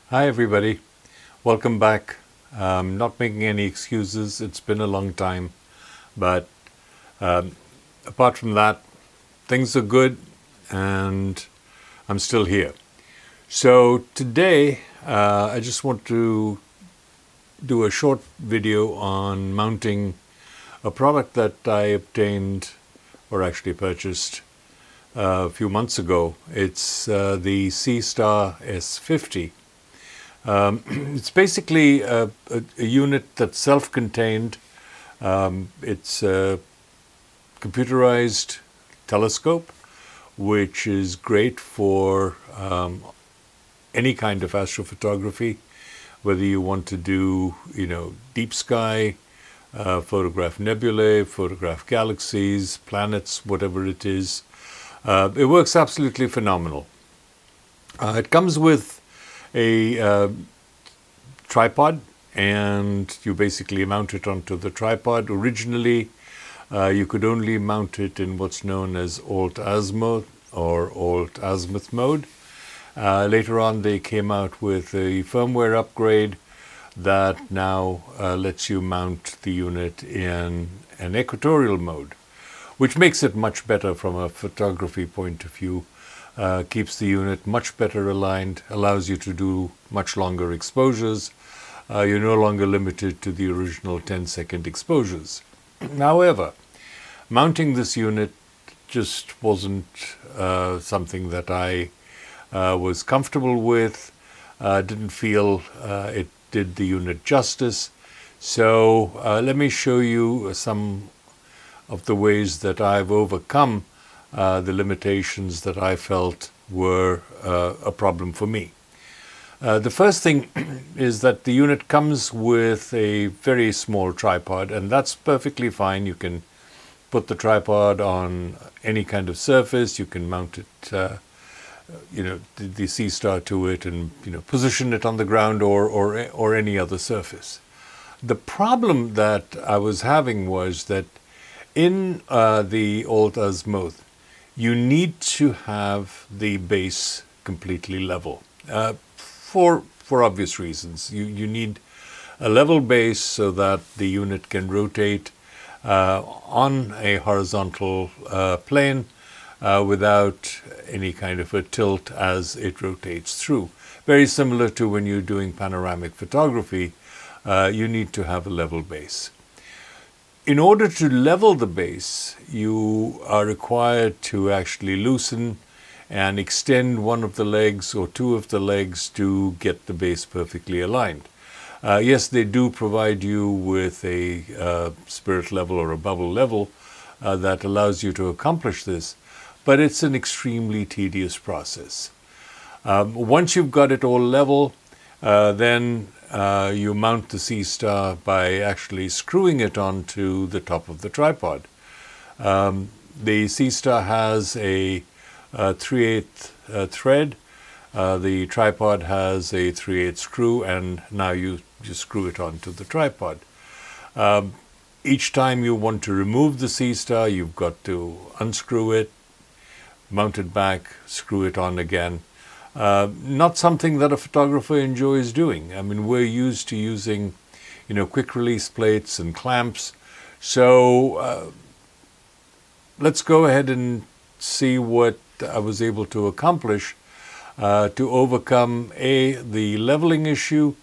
Hi everybody, welcome back. Not making any excuses, it's been a long time, but apart from that, things are good and I'm still here. So today I just want to do a short video on mounting a product that I obtained or actually purchased a few months ago. It's the SeeStar S50. It's basically a unit that's self-contained. It's a computerized telescope, which is great for any kind of astrophotography, whether you want to do, deep sky, photograph nebulae, photograph galaxies, planets, whatever it is. It works absolutely phenomenal. It comes with a tripod, and you basically mount it onto the tripod. Originally, you could only mount it in what's known as alt-azimuth or alt-azimuth mode. Later on, they came out with a firmware upgrade that now lets you mount the unit in an equatorial mode, which makes it much better from a photography point of view. Keeps the unit much better aligned, allows you to do much longer exposures. You're no longer limited to the original 10-second exposures. However, mounting this unit just wasn't something that I was comfortable with. Didn't feel it did the unit justice. So let me show you some of the ways that I've overcome the limitations that I felt were a problem for me. The first thing is that the unit comes with a very small tripod, and that's perfectly fine. You can put the tripod on any kind of surface. You can mount it, the SeeStar to it, and position it on the ground or any other surface. The problem that I was having was that in the alt-azimuth, you need to have the base completely level for obvious reasons. You need a level base so that the unit can rotate on a horizontal plane without any kind of a tilt as it rotates through. Very similar to when you're doing panoramic photography, you need to have a level base. In order to level the base, you are required to actually loosen and extend one of the legs or two of the legs to get the base perfectly aligned. Yes, they do provide you with a spirit level or a bubble level that allows you to accomplish this, but it's an extremely tedious process. Once you've got it all level, then you mount the SeeStar by actually screwing it onto the top of the tripod. The SeeStar has a 3/8 thread. The tripod has a 3/8 screw, and now you just screw it onto the tripod. Each time you want to remove the SeeStar, you've got to unscrew it, mount it back, screw it on again. Not something that a photographer enjoys doing. I mean, we're used to using, quick release plates and clamps. So let's go ahead and see what I was able to accomplish to overcome A, the leveling issue,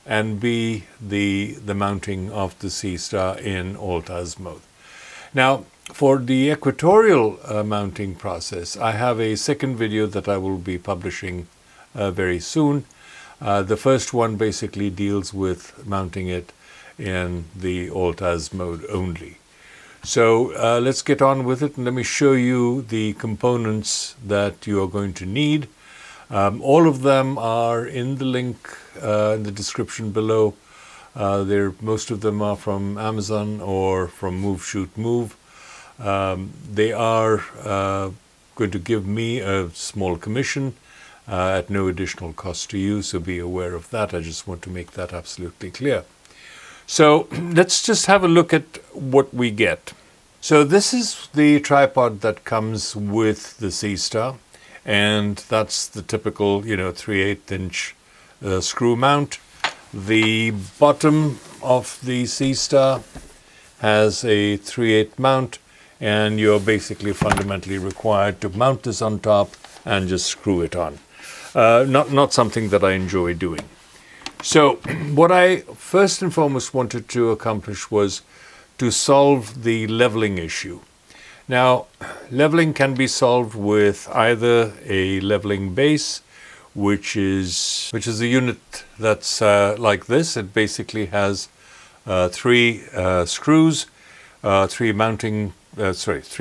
and B, the mounting of the SeeStar in alt-azimuth. Now, for the equatorial mounting process, I have a second video that I will be publishing very soon. The first one basically deals with mounting it in the alt-azimuth mode only. So let's get on with it, and let me show you the components that you are going to need. All of them are in the link in the description below. Most of them are from Amazon or from Move Shoot Move. They are going to give me a small commission at no additional cost to you, so be aware of that. I just want to make that absolutely clear. So let's just have a look at what we get. So this is the tripod that comes with the SeeStar, and that's the typical 3/8 inch screw mount. The bottom of the SeeStar has a 3/8 mount, and you're basically fundamentally required to mount this on top and just screw it on. Not something that I enjoy doing. So what I first and foremost wanted to accomplish was to solve the leveling issue. Now, leveling can be solved with either a leveling base, which is a unit that's like this. It basically has three screws, three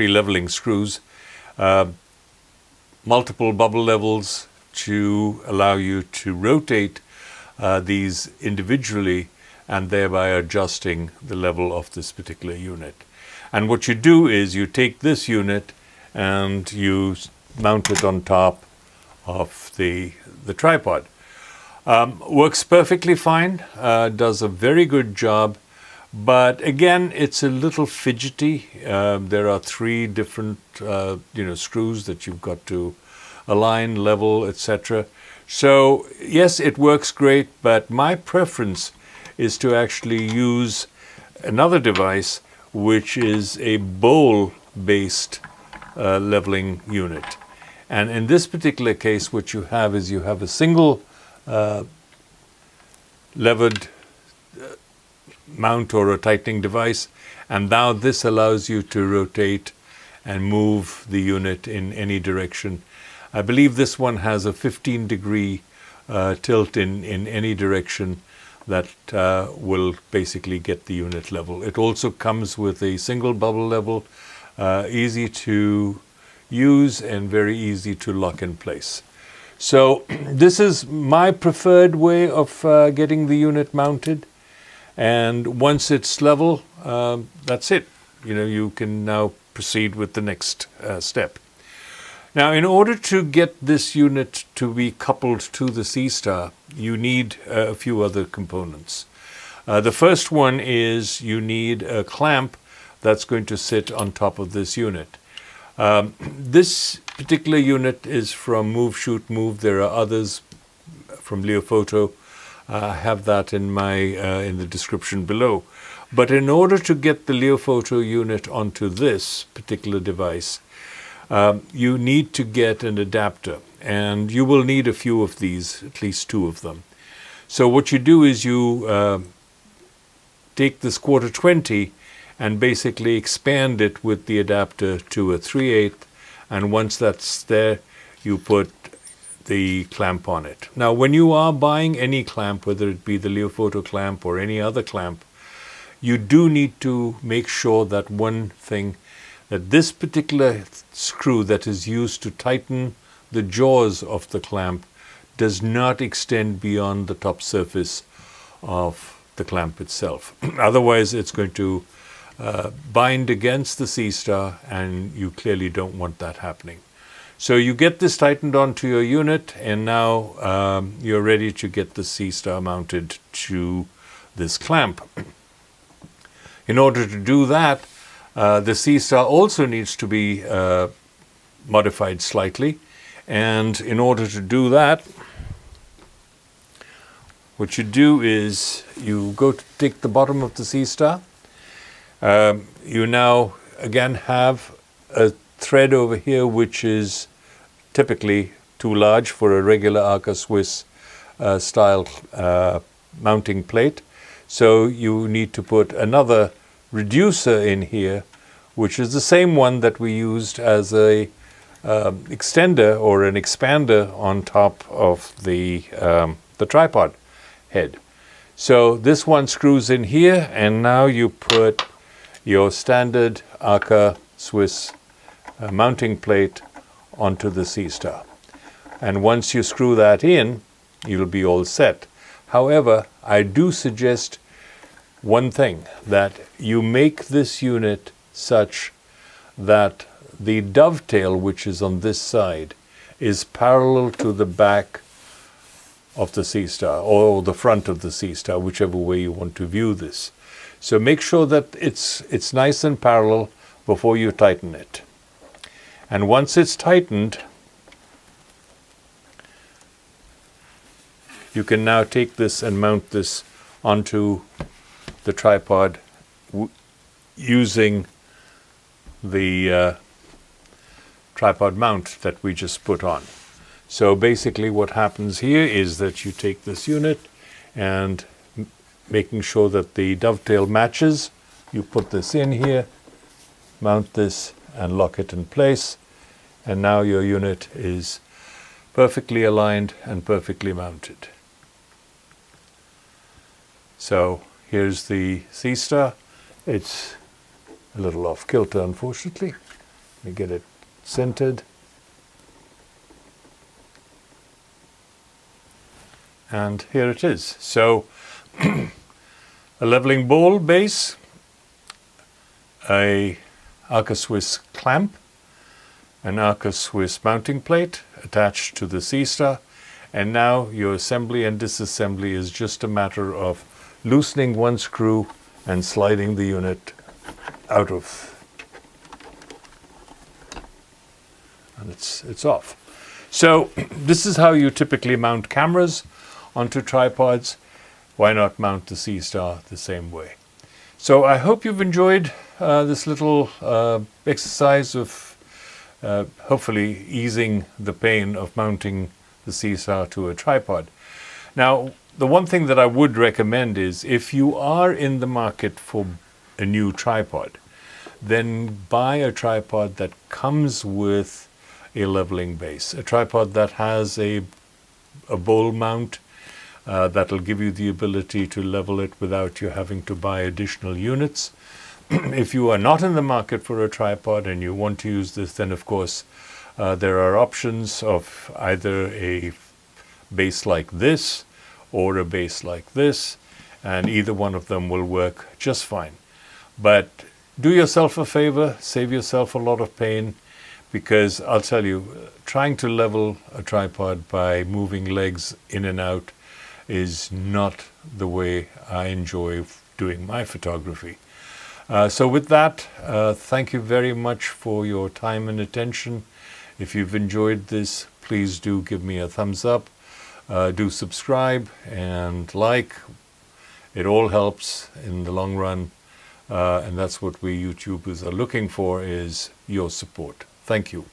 leveling screws, multiple bubble levels to allow you to rotate these individually and thereby adjusting the level of this particular unit. And what you do is you take this unit and you mount it on top of the tripod. Works perfectly fine, does a very good job, but again, it's a little fidgety. There are three different screws that you've got to align, level, etc. So yes, it works great, but my preference is to actually use another device, which is a bowl-based leveling unit. And in this particular case, what you have is you have a single levered mount or a tightening device, and now this allows you to rotate and move the unit in any direction. I believe this one has a 15-degree tilt in any direction that will basically get the unit level. It also comes with a single bubble level, easy to use and very easy to lock in place. So this is my preferred way of getting the unit mounted, and once it's level, that's it. You can now proceed with the next step. Now, in order to get this unit to be coupled to the SeeStar, you need a few other components. The first one is you need a clamp that's going to sit on top of this unit. This particular unit is from Move, Shoot, Move. There are others from Leofoto. I have that in in the description below. But in order to get the Leofoto unit onto this particular device, you need to get an adapter, and you will need a few of these, at least two of them. So what you do is you take this 1/4-20 and basically expand it with the adapter to a 3/8, and once that's there, you put the clamp on it. Now, when you are buying any clamp, whether it be the Leofoto clamp or any other clamp, you do need to make sure that that this particular screw that is used to tighten the jaws of the clamp does not extend beyond the top surface of the clamp itself. Otherwise, it's going to bind against the SeeStar, and you clearly don't want that happening. So you get this tightened onto your unit, and now you're ready to get the SeeStar mounted to this clamp. In order to do that, the SeeStar also needs to be modified slightly, and in order to do that, what you do is you go to take the bottom of the SeeStar. You now again have a thread over here which is typically too large for a regular Arca Swiss style mounting plate. So you need to put another reducer in here, which is the same one that we used as a extender or an expander on top of the tripod head. So this one screws in here, and now you put your standard Arca Swiss mounting plate onto the SeeStar. And once you screw that in, you'll be all set. However, I do suggest one thing, that you make this unit such that the dovetail, which is on this side, is parallel to the back of the SeeStar or the front of the SeeStar, whichever way you want to view this. So make sure that it's nice and parallel before you tighten it. And once it's tightened, you can now take this and mount this onto the tripod using the tripod mount that we just put on. So basically what happens here is that you take this unit and making sure that the dovetail matches, you put this in here, mount this and lock it in place, and now your unit is perfectly aligned and perfectly mounted. So here's the SeeStar. It's a little off kilter, unfortunately. Let me get it centered. And here it is. So a leveling ball base, a Arca Swiss clamp, an Arca Swiss mounting plate attached to the SeeStar, and now your assembly and disassembly is just a matter of loosening one screw and sliding the unit out of, and it's off. So this is how you typically mount cameras onto tripods. Why not mount the SeeStar the same way? So I hope you've enjoyed this little exercise of hopefully easing the pain of mounting the SeeStar to a tripod. Now, the one thing that I would recommend is if you are in the market for a new tripod, then buy a tripod that comes with a leveling base, a tripod that has a bowl mount that'll give you the ability to level it without you having to buy additional units. If you are not in the market for a tripod and you want to use this, then of course there are options of either a base like this or a base like this, and either one of them will work just fine. But do yourself a favor, save yourself a lot of pain, because I'll tell you, trying to level a tripod by moving legs in and out is not the way I enjoy doing my photography. So with that, thank you very much for your time and attention. If you've enjoyed this, please do give me a thumbs up. Do subscribe and like. It all helps in the long run, and that's what we YouTubers are looking for, is your support. Thank you.